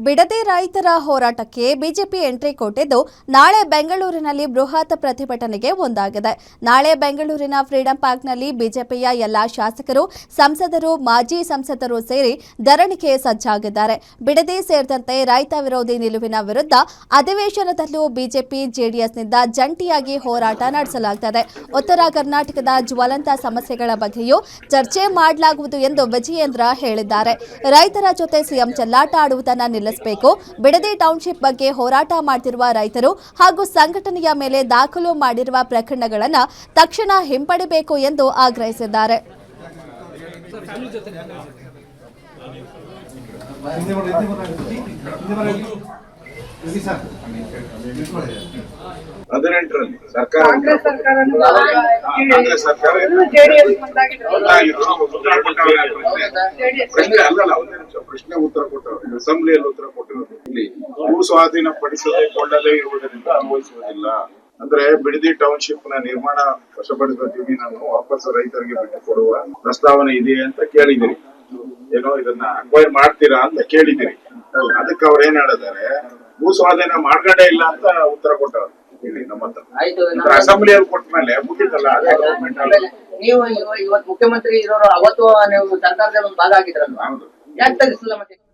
ಬಿಡದಿ ರೈತರ ಹೋರಾಟಕ್ಕೆ BJP entry ಕೊಟ್ಟಿದ್ದು ನಾಳೆ ಬೆಂಗಳೂರಿನಲ್ಲಿ ಬೃಹತ್ ಪ್ರತಿಭಟನೆಗೆ ಮುಂದಾಗಿದೆ. ನಾಳೆ ಬೆಂಗಳೂರಿನ ಫ್ರೀಡಂ ಪಾರ್ಕ್ನಲ್ಲಿ ಬಿಜೆಪಿಯ ಎಲ್ಲಾ ಶಾಸಕರು, ಸಂಸದರು, ಮಾಜಿ ಸಂಸದರು ಸೇರಿ ಧರಣಿಗೆ ಸಜ್ಜಾಗಿದ್ದಾರೆ. ಬಿಡದಿ ಸೇರಿದಂತೆ ರೈತ ವಿರೋಧಿ ನಿಲುವಿನ ವಿರುದ್ಧ ಅಧಿವೇಶನದಲ್ಲೂ ಬಿಜೆಪಿ ಜೆಡಿಎಸ್ನಿಂದ ಜಂಟಿಯಾಗಿ ಹೋರಾಟ ನಡೆಸಲಾಗುತ್ತದೆ. ಉತ್ತರ ಕರ್ನಾಟಕದ ಜ್ವಲಂತ ಸಮಸ್ಯೆಗಳ ಬಗ್ಗೆಯೂ ಚರ್ಚೆ ಮಾಡಲಾಗುವುದು ಎಂದು ವಿಜಯೇಂದ್ರ ಹೇಳಿದ್ದಾರೆ. ರೈತರ ಜೊತೆ ಸಿಎಂ ಚೆಲ್ಲಾಟ ಆಡುವುದನ್ನು ನಿಲ್ಲಿಸಬೇಕು. ಬಿಡದಿ ಟೌನ್ಶಿಪ್ ಬಗ್ಗೆ ಹೋರಾಟ ಮಾಡುತ್ತಿರುವ ರೈತರು ಹಾಗೂ ಸಂಘಟನೆಯ ಮೇಲೆ ದಾಖಲು ಮಾಡಿರುವ ಪ್ರಕರಣಗಳನ್ನು ತಕ್ಷಣ ಹಿಂಪಡೆಯಬೇಕು ಎಂದು ಆಗ್ರಹಿಸಿದ್ದಾರೆ. ಸರ್ಕಾರ ಪ್ರಶ್ನೆ ಉತ್ತರ ಕೊಟ್ಟವರು ಅಸೆಂಬ್ಲಿಯಲ್ಲಿ ಉತ್ತರ ಕೊಟ್ಟಿರೋದು ಇಲ್ಲಿ ಭೂ ಸ್ವಾಧೀನ ಪಡಿಸಿಕೊಳ್ಳದೇ ಇರುವುದರಿಂದ ಅನ್ವಯಿಸುವುದಿಲ್ಲ. ಅಂದ್ರೆ ಬಿಡದಿ ಟೌನ್ಶಿಪ್ ನ ನಿರ್ಮಾಣ ವಶಪಡಿಸುವ ಜಮೀನನ್ನು ವಾಪಸ್ ರೈತರಿಗೆ ಬಿಟ್ಟು ಕೊಡುವ ಪ್ರಸ್ತಾವನೆ ಇದೆ ಅಂತ ಕೇಳಿದಿರಿ. ಏನೋ ಇದನ್ನ ಅಕ್ವೈರ್ ಮಾಡ್ತೀರಾ ಅಂತ ಕೇಳಿದಿರಿ. ಅದಕ್ಕೆ ಅವ್ರು ಏನ್ ಹೇಳಿದಾರೆ, ಭೂ ಸ್ವಾಧೀನ ಮಾಡ್ಕೊಂಡೇ ಇಲ್ಲ ಅಂತ ಉತ್ತರ ಕೊಟ್ಟವ್ರು ಇಲ್ಲಿ ನಮ್ಮ ಹತ್ರ. ಅಸೆಂಬ್ಲಿಯಲ್ಲಿ ಕೊಟ್ಟ ಮೇಲೆ ಮುಗಿತಲ್ಲ, ಅದೇ ಗವರ್ಮೆಂಟ್ ಅಲ್ಲಿ. ನೀವು ಇವತ್ತು ಮುಖ್ಯಮಂತ್ರಿ ಇರೋರು ಅವತ್ತು ನೀವು ಸರ್ಕಾರದಲ್ಲಿ ಒಂದು ಭಾಗ ಆಗಿದ್ರಲ್ವಾ, ಯಾಕೆ ತೆಗಿಸಿಲ್ಲ ಮತ್ತೆ?